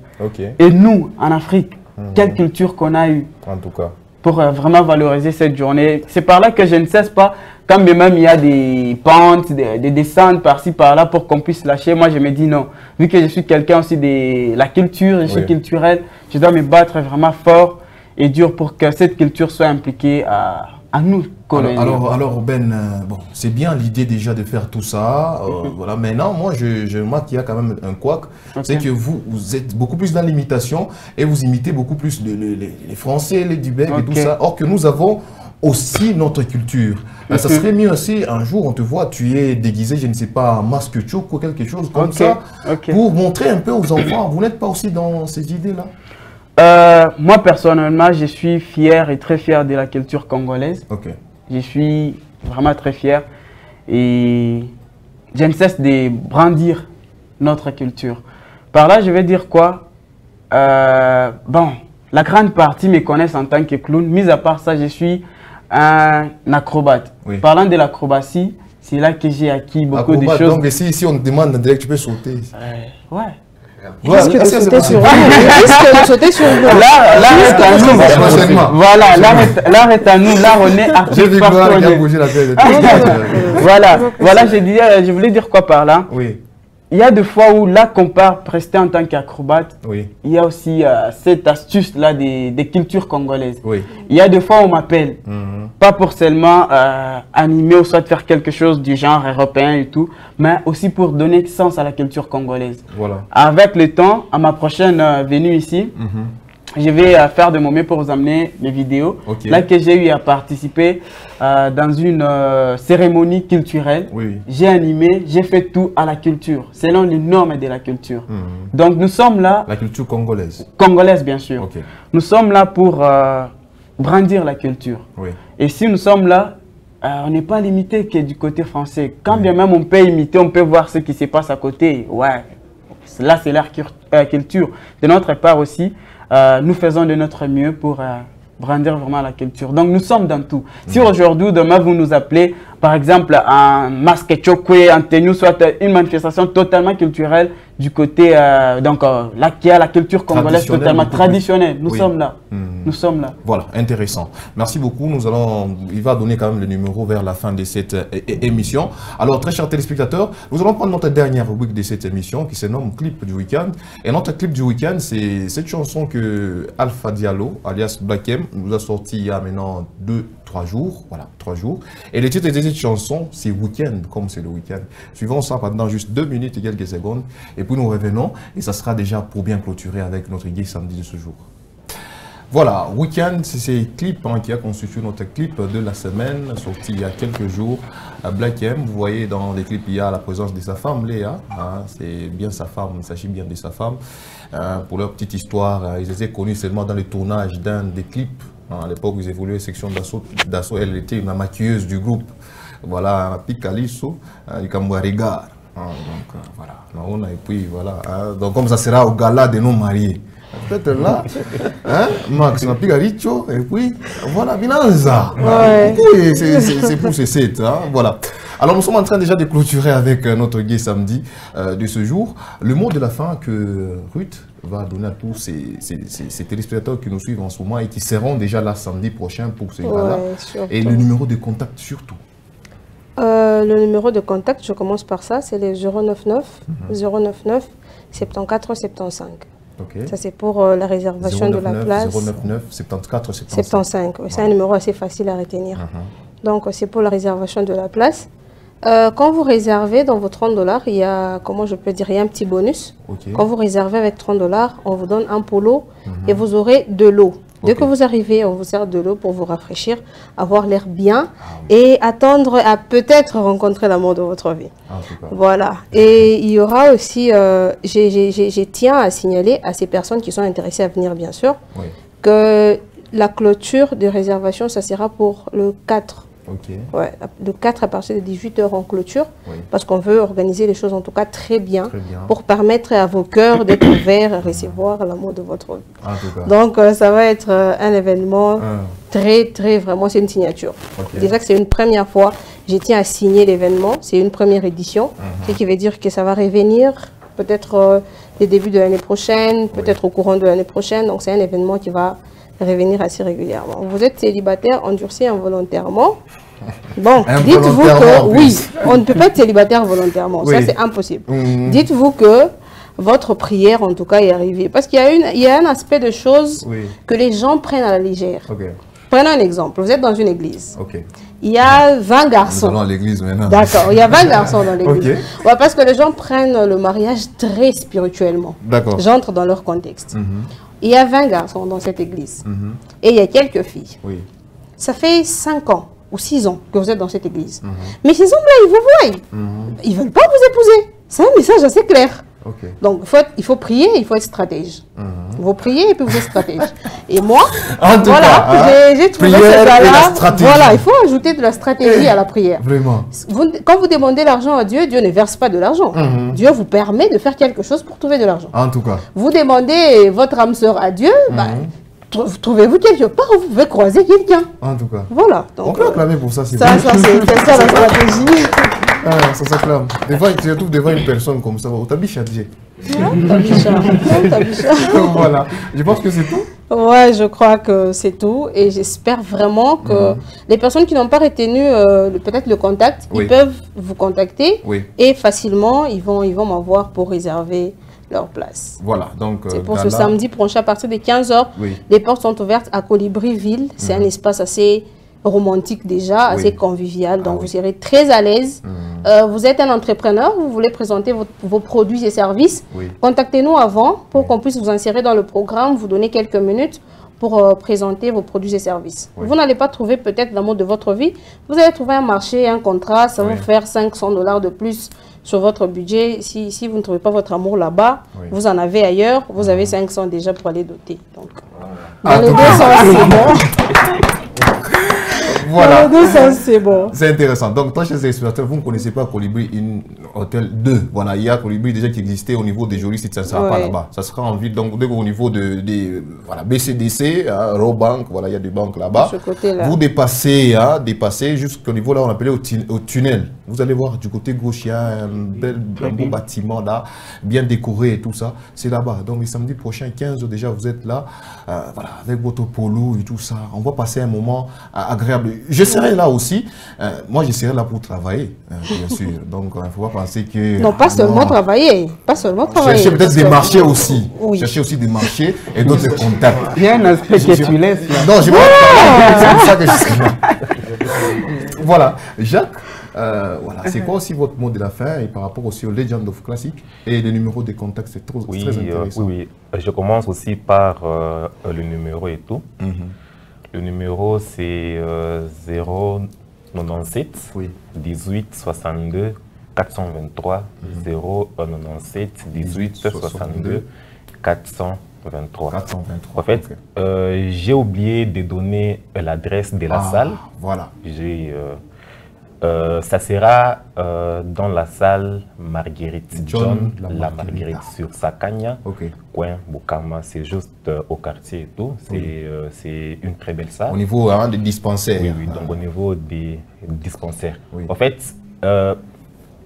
Et nous, en Afrique, quelle culture qu'on a eue. En tout cas. Pour vraiment valoriser cette journée. C'est par là que je ne cesse pas, quand même il y a des pentes, des descentes par-ci, par-là, pour qu'on puisse lâcher. Moi, je me dis non. Vu que je suis quelqu'un aussi de la culture, je suis culturel, je dois me battre vraiment fort et dur pour que cette culture soit impliquée à nous, coloniaux. Alors Ben, bon, c'est bien l'idée déjà de faire tout ça. Voilà. Maintenant, moi, je remarque qu'il y a quand même un couac. C'est que vous êtes beaucoup plus dans l'imitation et vous imitez beaucoup plus les Français, les Dubek et tout ça. Or que nous avons aussi notre culture. Ça serait mieux aussi, un jour, on te voit, tu es déguisé, je ne sais pas, masque choc ou quelque chose comme ça, pour montrer un peu aux enfants. Vous n'êtes pas aussi dans ces idées-là? Moi, personnellement, je suis fier et très fier de la culture congolaise. Je suis vraiment très fier et je ne cesse de brandir notre culture. Par là, je vais dire quoi? Bon, la grande partie me connaissent en tant que clown. Mis à part ça, je suis un acrobate. Parlant de l'acrobatie, c'est là que j'ai acquis beaucoup de choses. Donc, si on te demande en direct, tu peux sauter. Est-ce que sauter sur nous? L'art est à nous. Voilà, l'art est à nous. L'art, on est artiste partout. Voilà, je voulais dire quoi par là? Il y a des fois où là qu'on part prester en tant qu'acrobate, il y a aussi cette astuce-là des cultures congolaises. Il y a des fois où on m'appelle, pas pour seulement animer ou soit faire quelque chose du genre européen et tout, mais aussi pour donner sens à la culture congolaise. Avec le temps, à ma prochaine venue ici, je vais faire de mon mieux pour vous amener mes vidéos. Là que j'ai eu à participer dans une cérémonie culturelle. J'ai animé, j'ai fait tout à la culture, selon les normes de la culture. Donc nous sommes là... La culture congolaise. Congolaise, bien sûr. Nous sommes là pour brandir la culture. Et si nous sommes là, on n'est pas limité que du côté français. Quand bien même on peut imiter, on peut voir ce qui se passe à côté. Là c'est leur culture. De notre part aussi, nous faisons de notre mieux pour brandir vraiment la culture. Donc nous sommes dans tout. Si aujourd'hui, demain, vous nous appelez, par exemple, un masque chokwe, un tenue, soit une manifestation totalement culturelle du côté, donc là qui a la culture congolaise totalement traditionnelle. Nous sommes là. Nous sommes là. Voilà, intéressant. Merci beaucoup. Il va donner quand même le numéro vers la fin de cette émission. Alors, très chers téléspectateurs, nous allons prendre notre dernière rubrique de cette émission qui se nomme Clip du Week-end. Et notre clip du week-end, c'est cette chanson que Alpha Diallo, alias Black M, nous a sorti il y a maintenant 3 jours, voilà, 3 jours. Et le titre de cette chanson, c'est Week-end, comme c'est le week-end. Suivons ça pendant juste 2 minutes et quelques secondes. Et puis nous revenons, et ça sera déjà pour bien clôturer avec notre gay samedi de ce jour. Voilà, Week-end, c'est ce clip qui a constitué notre clip de la semaine, sorti il y a quelques jours. À Black M, vous voyez dans les clips, il y a la présence de sa femme, Léa. C'est bien sa femme, il s'agit bien de sa femme. Pour leur petite histoire, ils étaient connus seulement dans le tournage d'un des clips. À l'époque, ils évoluaient section d'assaut. Elle était une maquilleuse du groupe. Voilà, Picalisso, du Camouarigar. Donc voilà, et puis voilà. Donc comme ça sera au gala de nos mariés. Peut-être là, Max n'a plus Richo, et puis voilà, Binanza. Oui, c'est pour ces 7. Voilà. Alors nous sommes en train déjà de clôturer avec notre gay samedi de ce jour. Le mot de la fin que Ruth va donner à tous ces téléspectateurs qui nous suivent en ce moment et qui seront déjà là samedi prochain pour ce gala. Et le numéro de contact surtout. Le numéro de contact, je commence par ça, c'est le 099 099 74 75. Okay. Ça, c'est pour la réservation 099, de la place. 099 74 75. 75, oui. C'est un numéro assez facile à retenir. Donc, c'est pour la réservation de la place. Quand vous réservez dans vos 30 $, il y a, comment je peux dire, il y a un petit bonus. Quand vous réservez avec 30 $, on vous donne un polo et vous aurez de l'eau. Dès que vous arrivez, on vous sert de l'eau pour vous rafraîchir, avoir l'air bien et attendre à peut-être rencontrer l'amour de votre vie. Voilà. Et il y aura aussi, je tiens à signaler à ces personnes qui sont intéressées à venir, bien sûr, que la clôture de réservation, ça sera pour le 4. Ouais, le 4 à partir de 18 h en clôture, parce qu'on veut organiser les choses en tout cas très bien. Pour permettre à vos cœurs d'être ouverts à recevoir l'amour de votre vie. Donc ça va être un événement très vraiment, c'est une signature. Déjà que c'est une première fois, je tiens à signer l'événement, c'est une première édition, ce qui veut dire que ça va revenir peut-être les débuts de l'année prochaine, peut-être au courant de l'année prochaine, donc c'est un événement qui va revenir assez régulièrement. Vous êtes célibataire, endurci involontairement. Bon, dites-vous que oui, on ne peut pas être célibataire volontairement. Ça, c'est impossible. Dites-vous que votre prière, en tout cas, est arrivée. Parce qu'il y a un aspect de choses que les gens prennent à la légère. Prenons un exemple. Vous êtes dans une église. Il y a 20 garçons. Nous allons à l'église maintenant. D'accord, il y a 20 garçons dans l'église. Ouais, parce que les gens prennent le mariage très spirituellement. J'entre dans leur contexte. Il y a 20 garçons dans cette église. Et il y a quelques filles. Ça fait 5 ans ou 6 ans que vous êtes dans cette église. Mais ces hommes-là, ils vous voient. Ils ne veulent pas vous épouser. C'est un message assez clair. Donc, il faut prier, il faut être stratège. Vous priez et puis vous êtes stratège. Et moi, voilà, j'ai trouvé ça là. Voilà, il faut ajouter de la stratégie à la prière. Vraiment. Quand vous demandez l'argent à Dieu, Dieu ne verse pas de l'argent. Dieu vous permet de faire quelque chose pour trouver de l'argent. En tout cas. Vous demandez votre âme sœur à Dieu, trouvez-vous quelque part où vous pouvez croiser quelqu'un. En tout cas. Voilà. Donc, on peut acclamer pour ça. C'est ça la stratégie. Ça s'acclame. Tu te trouves devant une personne comme ça. Tabicha Dieu. Voilà. Je pense que c'est tout. Ouais, je crois que c'est tout. Et j'espère vraiment que les personnes qui n'ont pas retenu peut-être le contact, ils peuvent vous contacter. Et facilement, ils vont m'avoir pour réserver leur place. Voilà, donc c'est pour ce samedi prochain à partir de 15 h. Les portes sont ouvertes à Colibri-Ville. C'est un espace assez romantique déjà, assez convivial. Donc vous serez très à l'aise. Vous êtes un entrepreneur, vous voulez présenter vos produits et services. Contactez-nous avant pour qu'on puisse vous insérer dans le programme, vous donner quelques minutes pour présenter vos produits et services. Vous n'allez pas trouver peut-être l'amour de votre vie. Vous allez trouver un marché, un contrat, ça va vous faire 500 $ de plus sur votre budget. Si vous ne trouvez pas votre amour là-bas, vous en avez ailleurs, vous avez 500 déjà pour aller doter. Donc, dans les deux sens, c'est bon. Voilà. C'est bon. C'est intéressant. Donc, toi, chers téléspectateurs, vous ne connaissez pas Colibri Hôtel 2. Voilà, il y a Colibri déjà qui existait au niveau des juristes, ça ne sera pas là-bas. Ça sera en ville. Donc, au niveau de voilà, BCDC, Robank, voilà, il y a des banques là-bas. Vous dépassez jusqu'au niveau là, on appelait au tunnel. Vous allez voir du côté gauche, il y a un beau bâtiment là, bien décoré et tout ça. C'est là-bas. Donc le samedi prochain, 15 h déjà, vous êtes là, voilà, avec votre polo et tout ça. On va passer un moment agréable. Je serai là aussi. Moi, je serai là pour travailler, bien sûr. Donc il ne faut pas penser que... Non, pas seulement travailler. Pas seulement travailler. Chercher peut-être des marchés aussi. Oui. Chercher aussi des marchés et d'autres contacts. Il y a un aspect que tu laisses là. Non, je vais c'est pour ça que je serai là. Voilà. Jacques, voilà. C'est quoi aussi votre mot de la fin et par rapport aussi au Legend of Classic et les numéros de contact, c'est très intéressant. Oui. Je commence aussi par le numéro et tout. Le numéro c'est 097 18 62 423 097 18 62 423. En fait, j'ai oublié de donner l'adresse de la salle. Voilà. Ça sera dans la salle Marguerite John la Marguerite sur Sakanya, coin Bukama. C'est juste au quartier et tout. C'est une très belle salle. Au niveau des dispensaires. Oui, donc au niveau des dispensaires. En fait,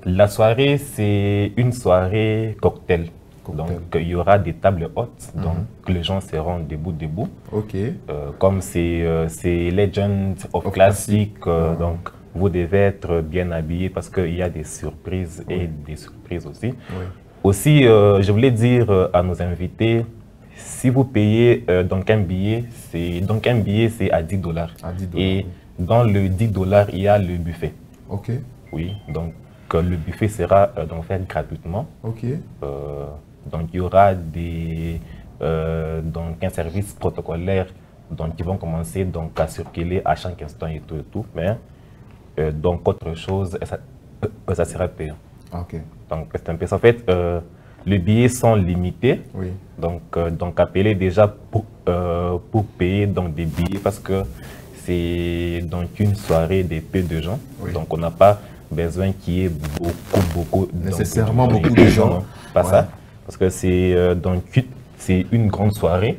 la soirée, c'est une soirée cocktail. Donc, il y aura des tables hautes, donc les gens seront debout. Comme c'est Legend of Classic, donc vous devez être bien habillé parce qu'il y a des surprises et des surprises aussi. Aussi, je voulais dire à nos invités, si vous payez donc un billet, c'est à 10 $. Et dans le 10 $, il y a le buffet. Oui, donc le buffet sera donc fait gratuitement. Donc il y aura donc un service protocolaire donc, qui vont commencer donc, à circuler à chaque instant et tout. Mais donc autre chose, ça sera payant. Donc c'est un peu ça. En fait, les billets sont limités. Donc appelez déjà pour payer donc, des billets parce que c'est donc une soirée de peu de gens. Donc on n'a pas besoin qu'il y ait beaucoup nécessairement beaucoup de gens. Non, pas ça. Parce que c'est une grande soirée.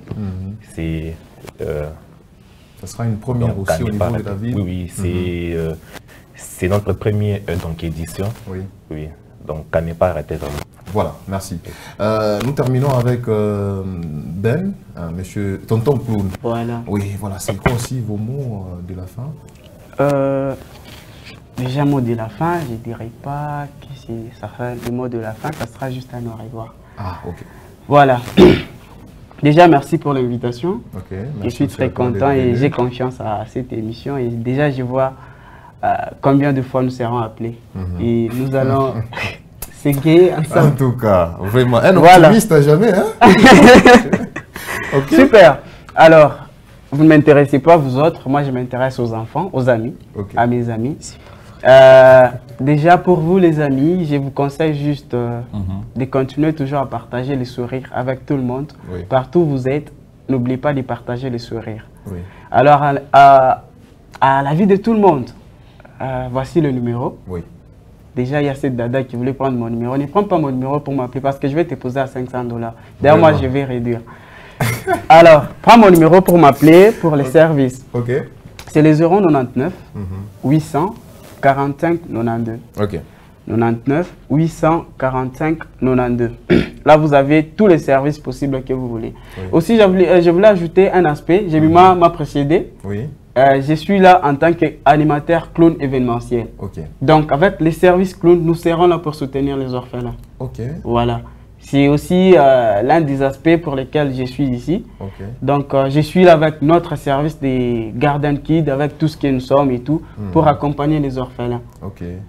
Ça sera une première aussi au niveau de la ville. Oui, c'est notre première donc, édition. Donc, à ne pas rater vraiment. Voilà, merci. Nous terminons avec Ben, monsieur Tonton Clown. Voilà. Oui, voilà. C'est quoi aussi vos mots de la fin? Déjà, mot de la fin, je ne dirais pas que ça sera le mot de la fin, ça sera juste un au revoir. Voilà. Déjà, merci pour l'invitation. Je suis très content et j'ai confiance à cette émission. Et déjà, je vois combien de fois nous serons appelés. Et nous allons s'égayer ensemble. En tout cas, vraiment, un optimiste à jamais. Hein? Super. Alors, vous ne m'intéressez pas, vous autres. Moi, je m'intéresse aux enfants, aux amis, à mes amis. Déjà pour vous les amis, je vous conseille juste de continuer toujours à partager les sourires avec tout le monde. Partout où vous êtes, n'oubliez pas de partager les sourires. Alors à la vie de tout le monde, voici le numéro. Déjà il y a cette dada qui voulait prendre mon numéro. Ne prends pas mon numéro pour m'appeler parce que je vais te poser à 500 $. D'ailleurs moi je vais réduire. Alors prends mon numéro pour m'appeler pour les services. C'est les 099 800 45 92. 99 845 92. Là, vous avez tous les services possibles que vous voulez. Aussi, je voulais ajouter un aspect. J'ai vu m'a précédé. Je suis là en tant qu'animateur clown événementiel. Donc, avec les services clown, nous serons là pour soutenir les orphelins. Voilà. C'est aussi l'un des aspects pour lesquels je suis ici. Donc, je suis là avec notre service des Garden Kids, avec tout ce que nous sommes et tout, pour accompagner les orphelins.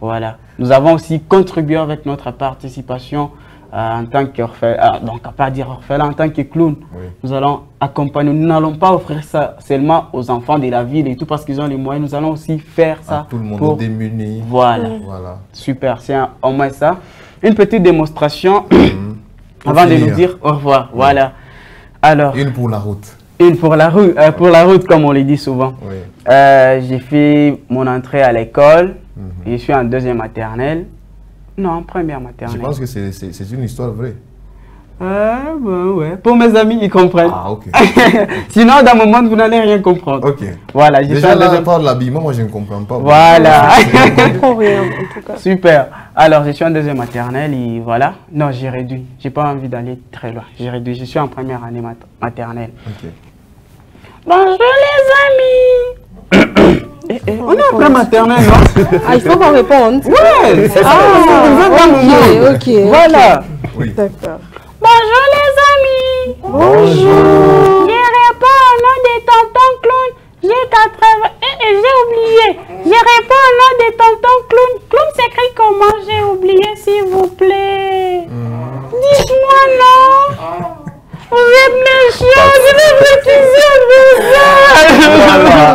Voilà. Nous avons aussi contribué avec notre participation en tant qu'orphelin, donc à pas dire orphelin, en tant que clown. Nous allons accompagner, nous n'allons pas offrir ça seulement aux enfants de la ville et tout parce qu'ils ont les moyens. Nous allons aussi faire ça tout le monde pour démunis. Voilà. Super, c'est au moins ça. Une petite démonstration. Avant de nous dire au revoir, voilà. Alors, une pour la route. Une pour la route, comme on le dit souvent. J'ai fait mon entrée à l'école. Je suis en deuxième maternelle. Non, première maternelle. Je pense que c'est une histoire vraie. Ouais. Pour mes amis, ils comprennent. Ah, ok. Sinon, dans mon monde, vous n'allez rien comprendre. Ok. Voilà, déjà, là, on parle de l'habillement, moi, je ne comprends pas. Voilà. Je ne comprends rien, en tout cas. Super. Alors, je suis en deuxième maternelle et voilà. Non, j'ai réduit. Je n'ai pas envie d'aller très loin. J'ai réduit. Je suis en première année maternelle. Ok. Bonjour, les amis. On est en plein maternelle, non? Ah, il faut qu'on réponde. Ouais, c'est ça. Ok. Voilà. Oui. D'accord. Bonjour, les amis. Bonjour. Je réponds au nom de tonton Clown. J'ai 80... j'ai oublié. Je réponds au nom de tonton Clown. Clown s'écrit comment? J'ai oublié, s'il vous plaît. Dites-moi non. Vous êtes méchants, je vais bêtiser le message.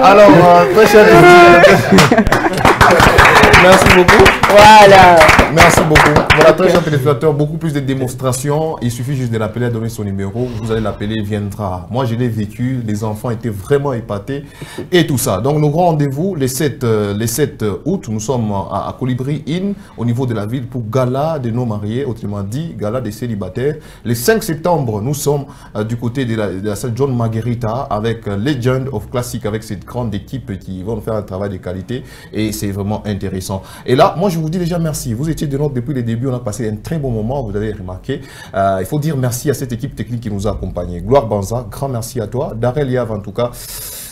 Alors, très cher merci beaucoup. Voilà. Merci beaucoup. Voilà, très cher téléspectateur, beaucoup plus de démonstrations. Il suffit juste de l'appeler, à donner son numéro. Vous allez l'appeler, il viendra. Moi, je l'ai vécu. Les enfants étaient vraiment épatés et tout ça. Donc, nos grands rendez-vous, les 7 août, nous sommes à Colibri Inn, au niveau de la ville, pour gala de nos mariés, autrement dit, gala des célibataires. Le 5 septembre, nous sommes du côté de la salle John Margherita avec Legend of Classic, avec cette grande équipe qui vont faire un travail de qualité et c'est vraiment intéressant. Et là, moi, je vous dis déjà merci. Vous étiez de notre depuis le début, on a passé un très bon moment, vous avez remarqué. Il faut dire merci à cette équipe technique qui nous a accompagnés. Gloire Banza, grand merci à toi. Darel Yav, en tout cas,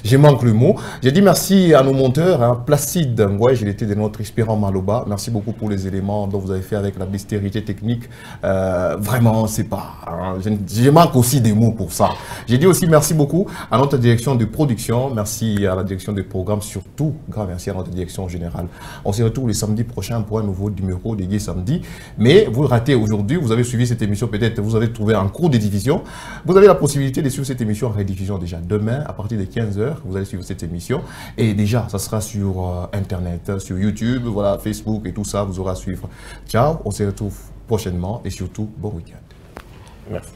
je manque le mot. J'ai dit merci à nos monteurs, hein, Placide Ngouaj, il était de notre Espérant Maloba. Merci beaucoup pour les éléments dont vous avez fait avec la dextérité technique. Vraiment, c'est pas... Hein, je manque aussi des mots pour ça. J'ai dit aussi merci beaucoup à notre direction de production, merci à la direction des programmes, surtout, grand merci à notre direction générale. On se retrouve le samedi prochain pour un nouveau numéro de Gay Samedi. Mais vous le ratez aujourd'hui, vous avez suivi cette émission, peut-être vous avez trouvé en cours de diffusion. Vous avez la possibilité de suivre cette émission en rediffusion déjà demain à partir de 15 h. Vous allez suivre cette émission et déjà ça sera sur internet, sur YouTube, voilà, Facebook et tout ça, vous aurez à suivre. Ciao, on se retrouve prochainement et surtout bon week-end. Merci.